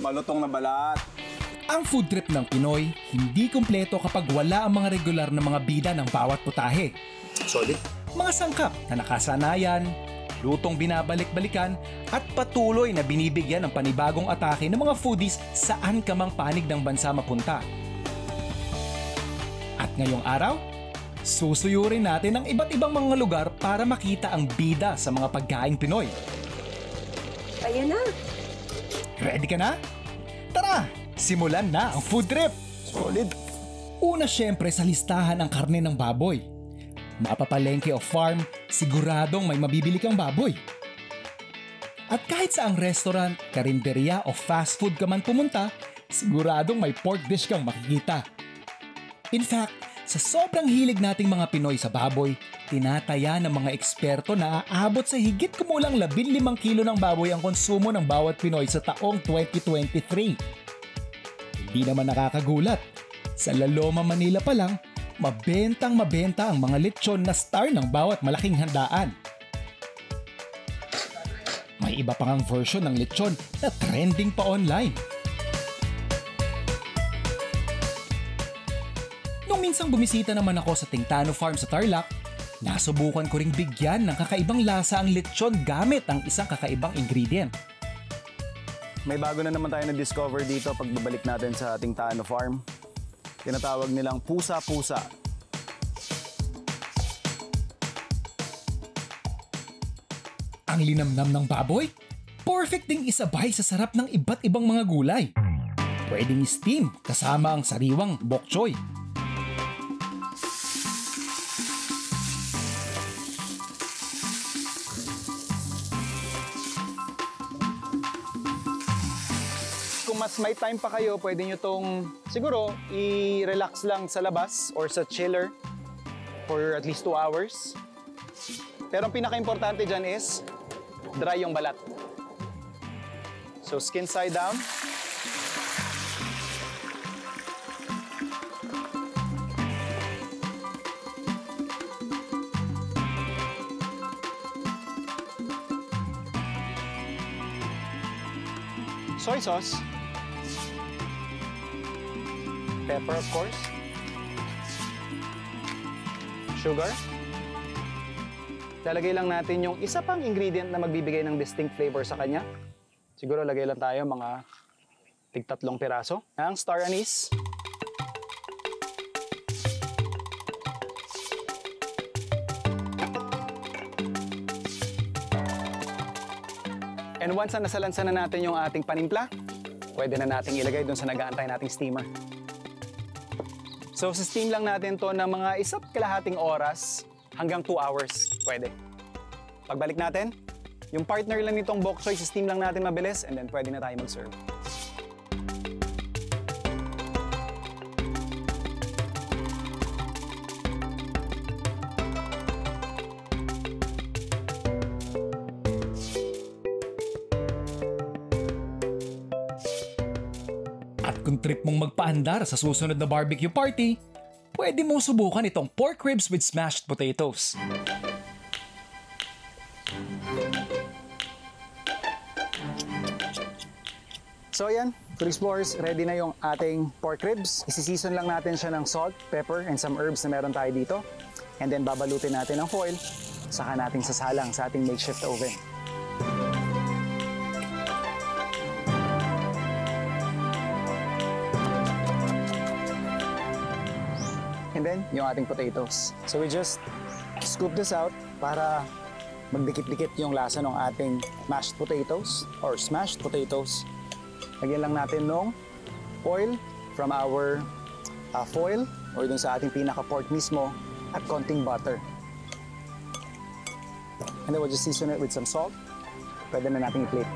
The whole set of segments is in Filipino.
malutong na balat. Ang food trip ng Pinoy, hindi kumpleto kapag wala ang mga regular na mga bida ng bawat putahe. Solid. Mga sangkap na nakasanayan, lutong binabalik-balikan, at patuloy na binibigyan ng panibagong atake ng mga foodies saan ka mang panig ng bansa mapunta. At ngayong araw, susuyurin natin ang iba't ibang mga lugar para makita ang bida sa mga pagkaing Pinoy. Ayan na. Ready ka na? Tara, simulan na ang food trip! Solid. Una syempre sa listahan ang karne ng baboy. Mapapalengke o farm, siguradong may mabibili kang baboy. At kahit sa ang restaurant, karinderya o fast food ka man pumunta, siguradong may pork dish kang makikita. In fact, sa sobrang hilig nating mga Pinoy sa baboy, tinataya ng mga eksperto na aabot sa higit kumulang 15 kilo ng baboy ang konsumo ng bawat Pinoy sa taong 2023. Hindi naman nakakagulat. Sa La Loma, Manila pa lang, mabenta ang mga lechon na star ng bawat malaking handaan. May iba pang version ng lechon na trending pa online. Nung minsang bumisita naman ako sa Tintano Farm sa Tarlac, nasubukan ko ring bigyan ng kakaibang lasa ang lechon gamit ang isang kakaibang ingredient. May bago na naman tayo na-discover dito pagbabalik natin sa ating Tano Farm. Tinatawag nilang pusa-pusa. Ang linamnam ng baboy, perfect ding isabay sa sarap ng iba't ibang mga gulay. Pwedeng steam kasama ang sariwang bok choy. Kung mas may time pa kayo, pwede nyo tong siguro i-relax lang sa labas or sa chiller for at least 2 hours. Pero ang pinaka-importante dyan is dry yung balat. So skin side down. Soy sauce. Pepper, of course. Sugar. Lalagay lang natin yung isa pang ingredient na magbibigay ng distinct flavor sa kanya. Siguro lagay lang tayo mga tig-3 piraso. Ang star anise. And once na nasalansan na natin yung ating panimpla, pwede na nating ilagay dun sa nag-aantay nating steamer. So, steam lang natin to ng mga 1.5 oras hanggang 2 hours. Pwede. Pagbalik natin, yung partner lang nitong bok choy, steam lang natin mabilis and then pwede na tayo mag-serve. At kung trip mong magpaandar sa susunod na barbecue party, pwede mong subukan itong pork ribs with smashed potatoes. So ayan, Food Explorers, ready na yung ating pork ribs. Isi-season lang natin siya ng salt, pepper, and some herbs na meron tayo dito. And then babalutin natin ng foil, saka natin sasalang sa ating makeshift oven. And then, yung ating potatoes. So we just scoop this out para magdikit-dikit yung lasa ng ating mashed potatoes or smashed potatoes. Lagyan lang natin ng oil from our foil or dun sa ating pinaka-pork mismo at konting butter. And then we'll just season it with some salt. Pwede na natin i-plate.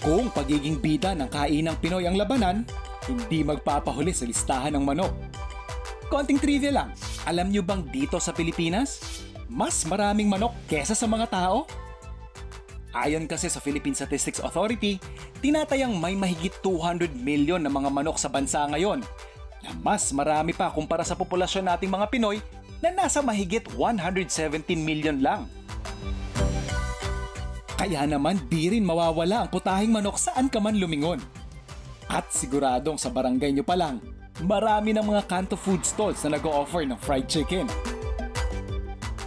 Kung pagiging bida ng kainang Pinoy ang labanan, hindi magpapahuli sa listahan ng manok. Konting trivia lang, alam nyo bang dito sa Pilipinas, mas maraming manok kesa sa mga tao? Ayon kasi sa Philippine Statistics Authority, tinatayang may mahigit 200 million na mga manok sa bansa ngayon, na mas marami pa kumpara sa populasyon nating mga Pinoy na nasa mahigit 117 million lang. Kaya naman di rin mawawala ang putahing manok saan ka man lumingon. At siguradong sa barangay nyo pa lang, marami ng mga kanto food stalls na nag-o-offer ng fried chicken.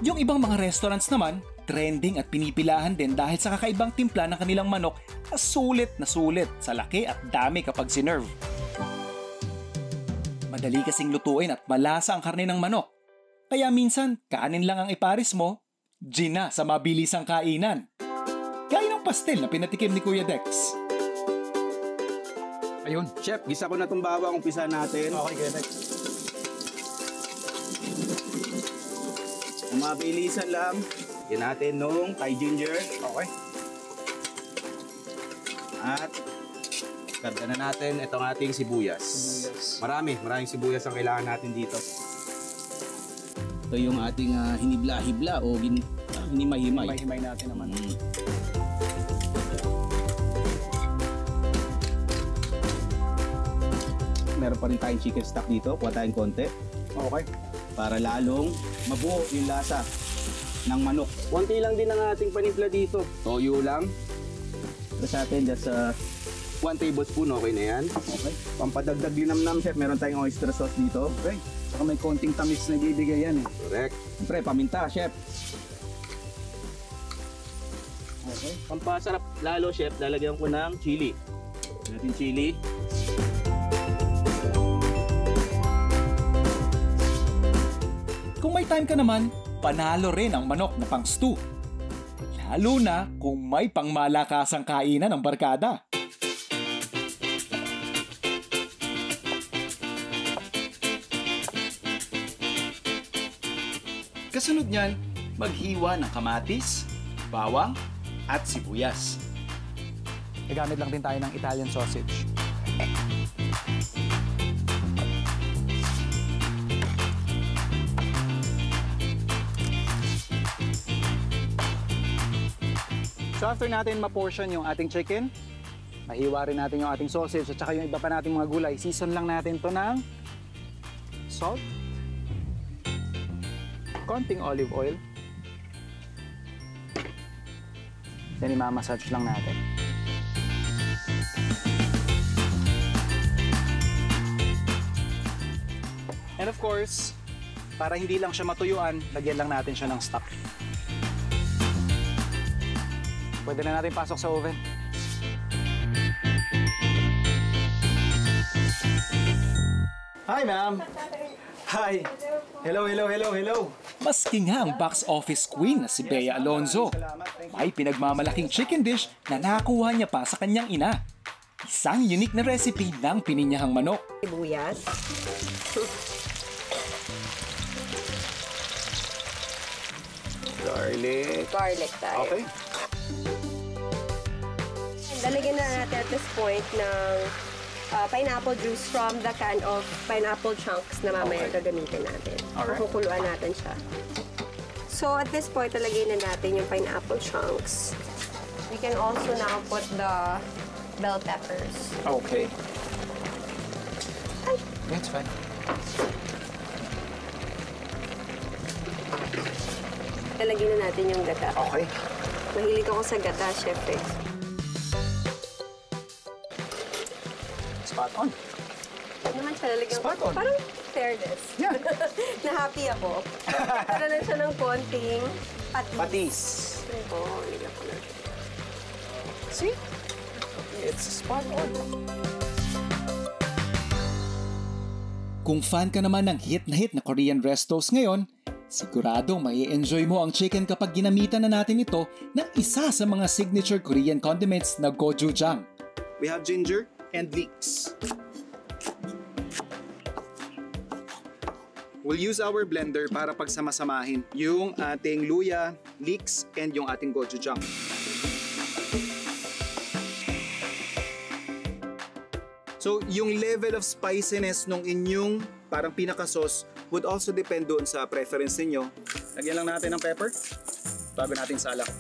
Yung ibang mga restaurants naman, trending at pinipilahan din dahil sa kakaibang timpla ng kanilang manok na sulit sa laki at dami kapag sinerve. Madali kasing lutuin at malasa ang karne ng manok. Kaya minsan, kanin lang ang iparis mo, gina sa mabilisang kainan. Gaya ng pastel na pinatikim ni Kuya Dex. Ayun. Chef, gisa ko na itong bawang. Umpisa natin. Okay, Kuya Dex. Kung mabilisan lang, yan natin nung Thai ginger. Okay. At karga na natin itong ating sibuyas. Maraming sibuyas ang kailangan natin dito. Ito yung ating hinibla-hibla o hinimay-himay. Himay natin naman. Meron pa rin tayong chicken stock dito. Kuha tayong konti Okay. para lalong mabuo yung lasa ng manok. Konti lang din ang ating panimpla dito. Toyo lang. Tapos natin just 1 tablespoon, okay na yan. Okay. Pampadagdag linamnam, chef, meron tayong oyster sauce dito. Okay. Saka may konting tamis na ibibigay yan eh. Correct. Siyempre, paminta, chef. Okay. Pampasarap lalo, chef, lalagyan ko ng chili. Natin chili. Kung may time ka naman, panalo rin ang manok na pang stew. Lalo na kung may pangmalakasang kainan ng barkada. Kasunod niyan, maghiwa ng kamatis, bawang, at sibuyas. Gagamit lang din tayo ng Italian sausage. So after natin ma-portion yung ating chicken, mahiwa rin natin yung ating sausage at saka yung iba pa nating mga gulay. Season lang natin to ng salt, konting olive oil, then imamassage lang natin. And of course, para hindi lang siya matuyuan, lagyan lang natin siya ng stock. Pwede na natin pasok sa oven. Hi, ma'am. Hi. Hello. Maski nga ang box office queen na si Bea Alonzo, may pinagmamalaking chicken dish na nakuha niya pa sa kanyang ina. Isang unique na recipe ng pininyahang manok. Sibuyas. Garlic tayo. Okay. Lalagyan na natin at this point ng pineapple juice from the can of pineapple chunks na mamaya gagamitin natin. Alright. Kukuluan natin siya. So at this point, lalagyan na natin yung pineapple chunks. We can also now put the bell peppers. Okay. That's fine. Lalagyan na natin yung gata. Okay. Mahilig ako sa gata, chef eh. Spot on. Huwag naman siya lalagyan Spot on. Parang fairness. Yeah. Na-happy ako. Para lang siya ng konting patis. Patis. Ito, lalagyan ko na. See? It's spot on. Kung fan ka naman ng hit na Korean restos ngayon, siguradong mai-enjoy mo ang chicken kapag ginamitan na natin ito ng isa sa mga signature Korean condiments na gochujang. We have ginger and leeks. We'll use our blender para pagsamasamahin yung ating luya, leeks, and yung ating gochujang. So, yung level of spiciness nung inyong parang pinaka-sauce would also depend doon sa preference ninyo. Lagyan lang natin ng pepper bago natin salak.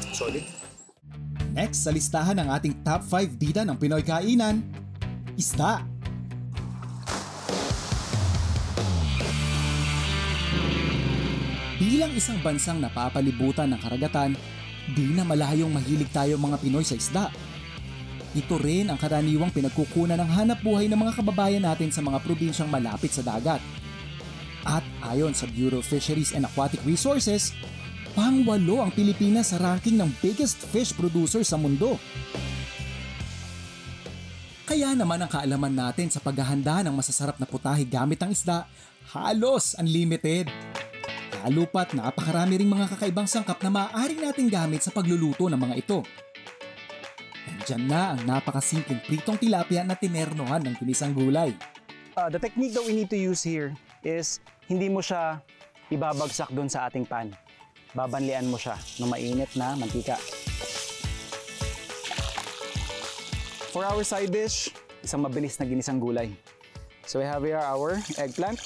Solid. Next sa listahan ng ating top 5 bida ng Pinoy kainan, isda. Bilang isang bansang napapalibutan ng karagatan, di na malayong mahilig tayo mga Pinoy sa isda. Ito rin ang karaniwang pinagkukunan ng hanap buhay ng mga kababayan natin sa mga probinsyang malapit sa dagat. At ayon sa Bureau of Fisheries and Aquatic Resources, pang-8 ang Pilipinas sa ranking ng biggest fish producer sa mundo. Kaya naman ang kaalaman natin sa paghahanda ng masasarap na putahe gamit ang isda, halos unlimited. Lalo pat napakarami ring mga kakaibang sangkap na maaari nating gamit sa pagluluto ng mga ito. Nandyan na ang napakasimpleng pritong tilapia na tinernohan ng ginisang gulay. The technique that we need to use here is hindi mo siya ibabagsak doon sa ating pan. Babanlian mo siya ng mainit na mantika. For our side dish, isang mabilis na ginisang gulay. So we have here our eggplant.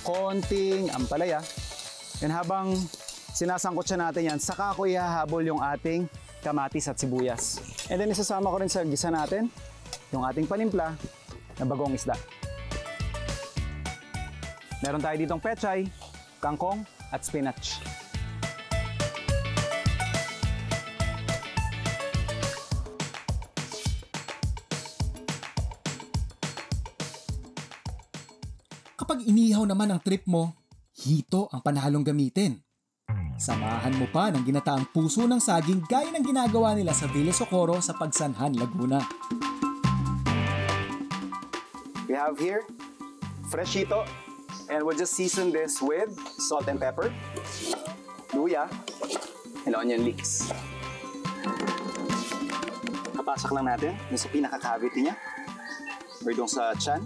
Konting ampalaya. And habang sinasangkot siya natin yan, saka ko ihahabol yung ating kamatis at sibuyas. And then isasama ko rin sa gisa natin yung ating panimpla na bagong isda. Meron tayo ditong pechay, kangkong at spinach. Kapag inihaw naman ang trip mo, hito ang panalong gamitin. Samahan mo pa ng ginataang puso ng saging gaya ng ginagawa nila sa Villa Socorro sa Pagsanhan, Laguna. We have here fresh hito, and we'll just season this with salt and pepper, luya, and onion leeks. Kapasak lang natin dun sa pinaka-cavity niya or dun sa tiyan.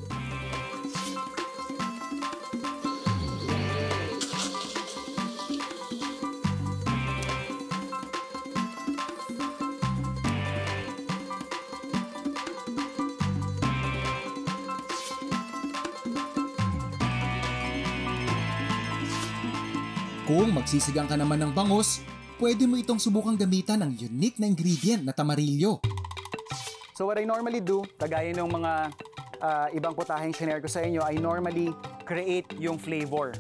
Kung magsisigang ka naman ng bangus, pwede mo itong subukang gamitan ng unique na ingredient na tamarillo. So what I normally do, kagaya ng mga ibang putaheng shinare ko sa inyo, I normally create yung flavor.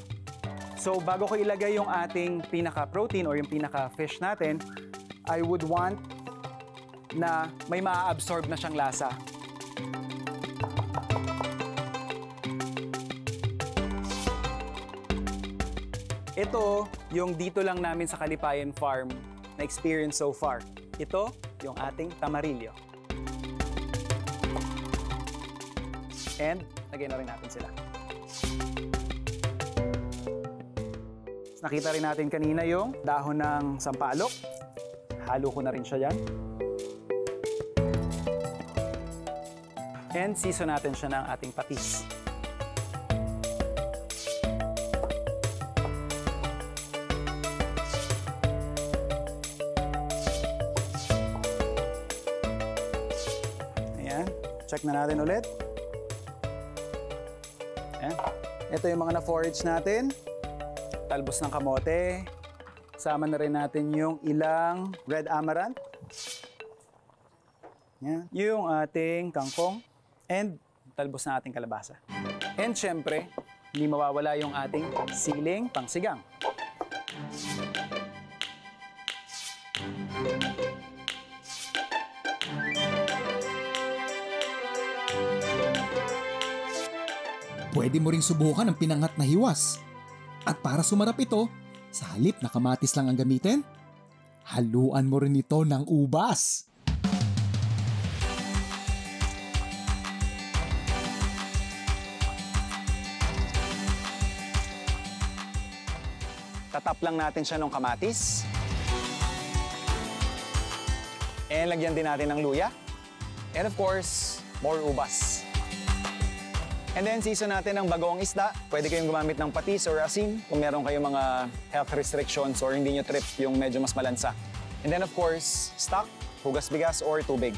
So bago ko ilagay yung ating pinaka-protein or yung pinaka-fish natin, I would want na may maa-absorb na siyang lasa. Ito yung dito lang namin sa Kalipayan Farm na experience so far. Ito yung ating tamarillo. And lagyan na rin natin sila. Nakita rin natin kanina yung dahon ng sampalok. Halo ko na rin siya yan. And season natin siya ng ating patis. Check na natin ulit. Ayan. Ito yung mga na-forage natin. Talbos ng kamote. Sama na rin natin yung ilang red amaranth. Ayan. Yung ating kangkong. And talbos na ating kalabasa. And syempre, hindi mawawala yung ating siling pangsigang. Pwede mo ring subukan ang pinangat na hiwas. At para sumarap ito, sa halip na kamatis lang ang gamitin, haluan mo rin ito ng ubas. Tatap lang natin siya ng kamatis. And lagyan din natin ng luya. And of course, more ubas. And then, season natin ng bagoong isda. Pwede kayong gumamit ng patis or asin kung meron kayong mga health restrictions or hindi nyo trip yung medyo mas malansa. And then, of course, stock, hugas bigas, or tubig.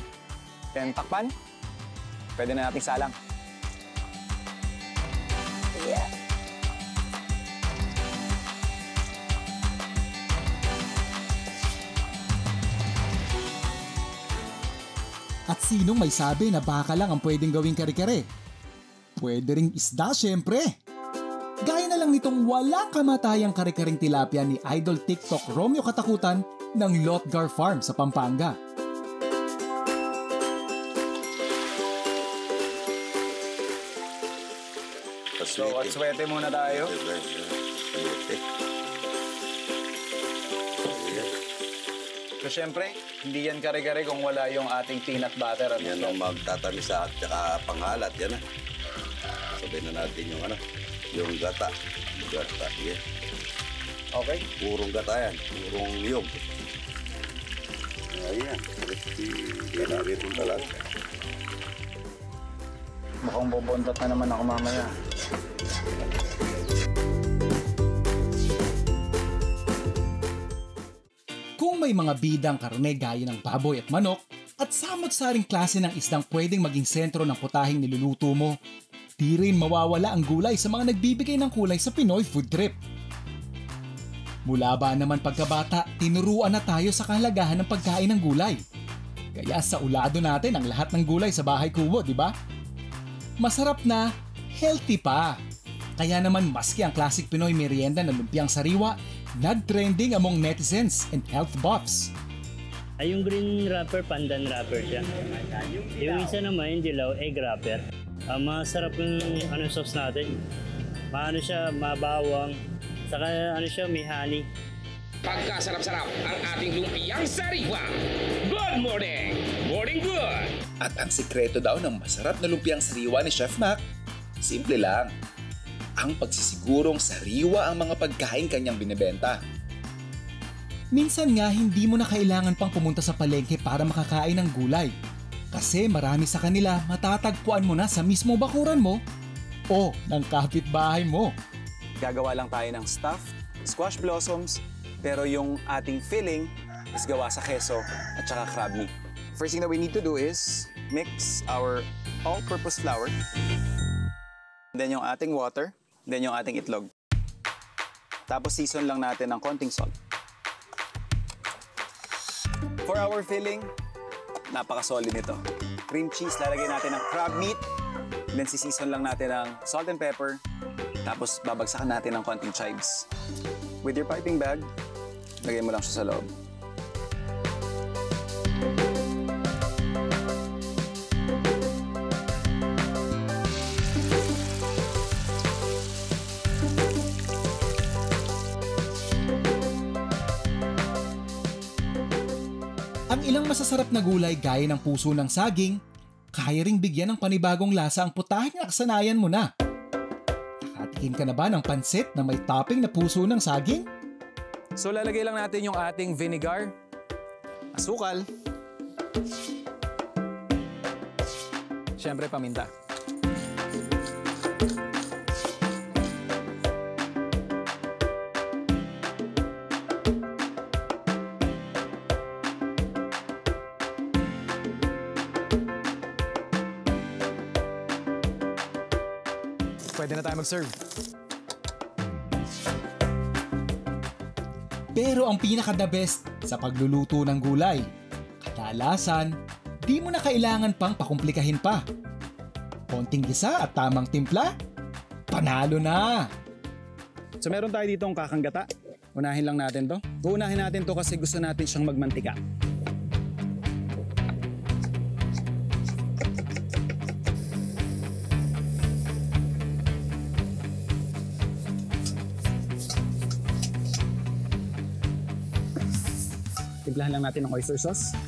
Then, takpan. Pwede na nating salang. Yeah. At sinong may sabi na baka lang ang pwedeng gawing kare-kare? Pwede ring isda syempre. Gaya na lang nitong walang kamatayang kare-karing tilapia ni Idol TikTok Romeo Katakutan ng Lotgar Farm sa Pampanga. So, swerte muna tayo. So, syempre, hindi yan kare-kare kung wala yung ating peanut butter. Yan ang magtatamisa at saka panghalat. Yan na. Sabihin na natin yung yung gata. Gata, yan. Okay. Purong gata yan. Purong yog. Ayan. Yan natin yung talag. Mukhang bobontot na naman ako mamaya. Kung may mga bidang karne gaya ng baboy at manok at samot-saring klase ng isdang pwedeng maging sentro ng putahing niluluto mo, di rin mawawala ang gulay sa mga nagbibigay ng kulay sa Pinoy food trip. Mula ba naman pagkabata, tinuruan na tayo sa kahalagahan ng pagkain ng gulay. Kaya sa ulado natin ang lahat ng gulay sa bahay kubo, di ba? Masarap na, healthy pa. Kaya naman maski ang classic Pinoy merienda na lumpiang sariwa, nag-trending among netizens and health buffs. Ay, yung green wrapper, pandan wrapper siya. Yung isa naman, yung dilaw, egg wrapper. Masarap yung sauce natin. Maano siya, mabawang. Saka siya, may honey. Pagkasarap-sarap ang ating lumpiang sariwa. Good morning! Morning good! At ang sikreto daw ng masarap na lumpiang sariwa ni Chef Mac, simple lang. Ang pagsisigurong sariwa ang mga pagkain kanyang binebenta. Minsan nga hindi mo na kailangan pang pumunta sa palengke para makakain ng gulay. Kasi marami sa kanila matatagpuan mo na sa mismo bakuran mo o ng kapitbahay mo. Gagawa lang tayo ng stuffed squash blossoms, pero yung ating filling is gawa sa keso at saka crab meat. First thing that we need to do is mix our all-purpose flour, then yung ating water, then yung ating itlog. Tapos season lang natin ng konting salt. For our filling, napaka-solid nito. Cream cheese, lalagay natin ng crab meat, then season lang natin ng salt and pepper, tapos babagsakan natin ng konting chives. With your piping bag, lagay mo lang siya sa loob. Ang ilang masasarap na gulay gaya ng puso ng saging, kaya ring bigyan ng panibagong lasa ang putahing nakasanayan mo na. Nakatikim ka na ba ng pansit na may topping na puso ng saging? So lalagay lang natin yung ating vinegar, asukal, syempre paminta. Pwede na tayo mag-serve. Pero ang pinaka-the best sa pagluluto ng gulay, kadalasan, di mo na kailangan pang pakumplikahin pa. Konting gisa at tamang timpla, panalo na! So meron tayo ditong kakanggata. Unahin lang natin to. Uunahin natin to kasi gusto natin siyang magmantika. Timplahan lang natin ng oyster sauce.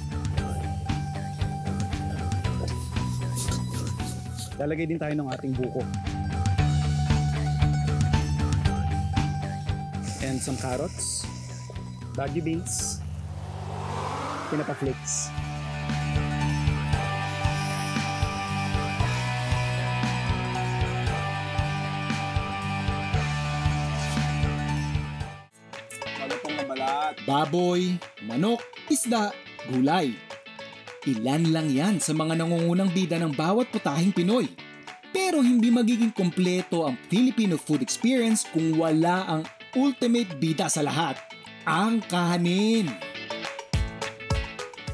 Lalagay din tayo ng ating buko. And some carrots, bagu beans, tinapa flakes. Baboy, manok, isda, gulay. Ilan lang yan sa mga nangungunang bida ng bawat putahing Pinoy. Pero hindi magiging kompleto ang Filipino food experience kung wala ang ultimate bida sa lahat, ang kanin.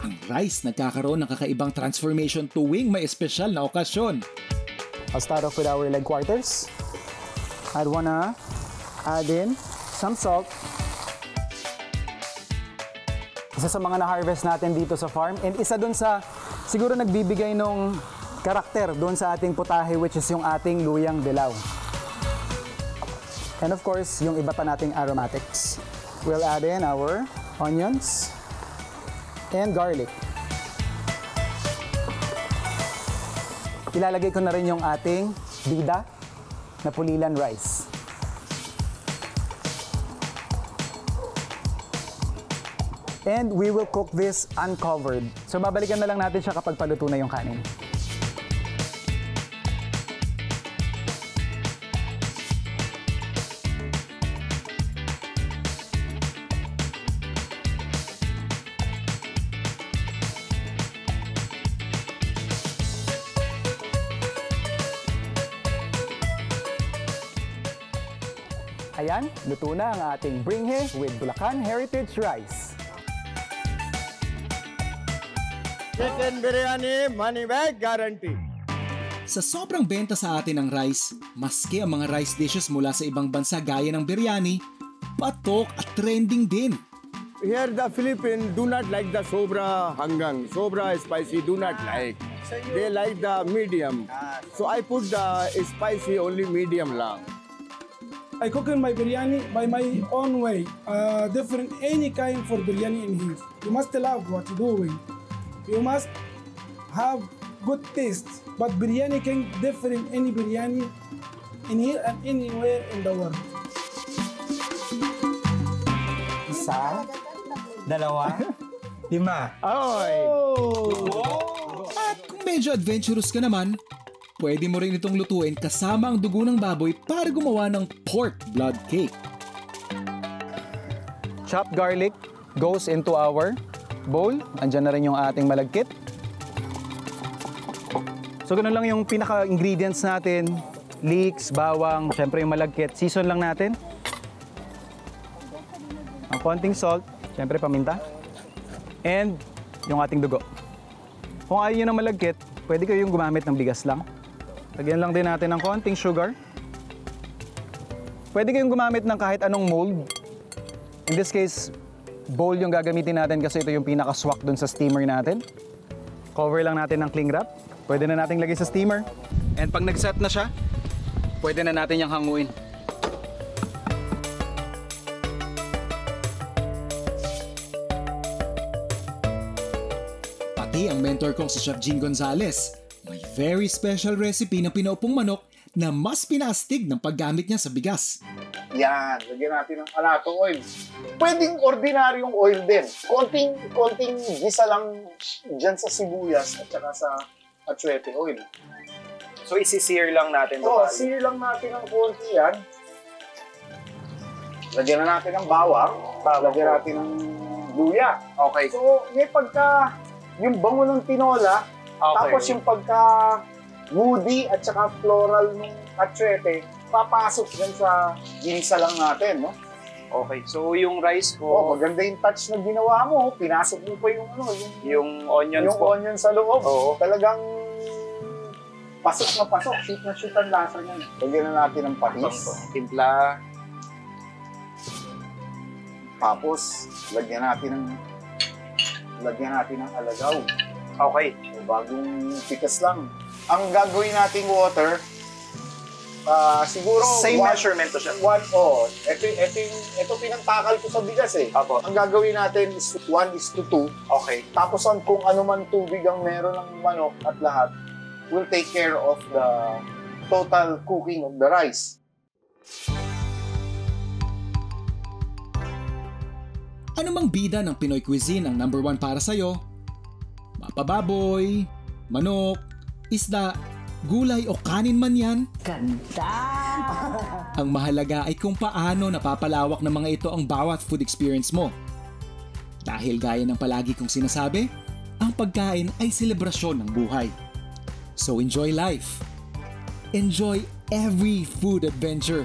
Ang rice nagkakaroon ng kakaibang transformation tuwing may espesyal na okasyon. I'll start off with our leg quarters. I'd wanna add in some salt. Isa sa mga na-harvest natin dito sa farm and isa dun sa siguro nagbibigay nung karakter doon sa ating putahe, which is yung ating luyang dilaw. And of course, yung iba pa nating aromatics. We'll add in our onions and garlic. Ilalagay ko na rin yung ating bida na pulilan rice. And we will cook this uncovered. So babalikan na lang natin siya kapag paluto na yung kanin. Ayan, luto na ang ating bringhe with Bulacan Heritage Rice. Chicken biryani, money back guarantee. Sa sobrang benta sa atin ng rice, maski ang mga rice dishes mula sa ibang bansa gaya ng biryani, patok at trending din. Here the Philippines do not like the sobra hanggang. Sobra spicy do not like. They like the medium. So I put the spicy only medium lang. I cook in my biryani by my own way. Different any kind for biryani in here. You must love what you're doing. You must have good taste. But biryani can different any biryani in here and anywhere in the world. Isa, dalawa, lima. At kung medyo adventurous ka naman, pwede mo rin itong lutuin kasama ang dugo ng baboy para gumawa ng pork blood cake. Chopped garlic goes into our bowl. Andyan na rin yung ating malagkit. So ganun lang yung pinaka-ingredients natin. Leeks, bawang, syempre yung malagkit. Season lang natin. Ang konting salt, syempre paminta. And yung ating dugo. Kung ayaw nyo ng malagkit, pwede kayong gumamit ng bigas lang. Lagyan lang din natin ng konting sugar. Pwede kayong gumamit ng kahit anong mold. In this case, bowl yung gagamitin natin kasi ito yung pinaka-swak dun sa steamer natin. Cover lang natin ng cling wrap. Pwede na nating lagay sa steamer. And pag nag-set na siya, pwede na natin yung hanguin. Pati ang mentor kong si Chef Gene Gonzalez, may very special recipe ng pinaupong manok na mas pinaastig ng paggamit niya sa bigas. Yan, lagyan natin ng alato oil. Pwedeng ordinaryong oil din. Konting gisa lang dyan sa sibuyas at saka sa atsuete oil. So isi-sear lang natin. Oo, sear lang natin ng konti yan. Lagyan na natin ng bawang. Lagyan natin ng luya. Okay. So, may pagka yung bango ng tinola, tapos yung pagka woody at saka floral ng atsuete, papasok dyan sa ginisa lang natin, no? Okay, so yung rice ko... Oh, maganda yung touch na ginawa mo. Pinasok mo pa yung yung onions yung onion sa loob. Oo. Talagang pasok na pasok. Shoot ang lasa niyan. Lagyan na natin ng patis. Timpla. Tapos, lagyan natin ng alagaw. Okay. So, bagong pikas lang. Ang gagawin nating water, siguro... Same measurement to siya. Ito pinangtakal ko sa bigas eh. Apo. Ang gagawin natin is 1:2. Okay. Tapos kung ano man tubig ang meron ng manok at lahat, will take care of the total cooking of the rice. Ano mang bida ng Pinoy cuisine ang number 1 para sa'yo? Mapababoy, manok, isda, gulay o kanin man yan? Ganda! Ang mahalaga ay kung paano napapalawak ng mga ito ang bawat food experience mo. Dahil gaya ng palagi kong sinasabi, ang pagkain ay selebrasyon ng buhay. So enjoy life. Enjoy every food adventure.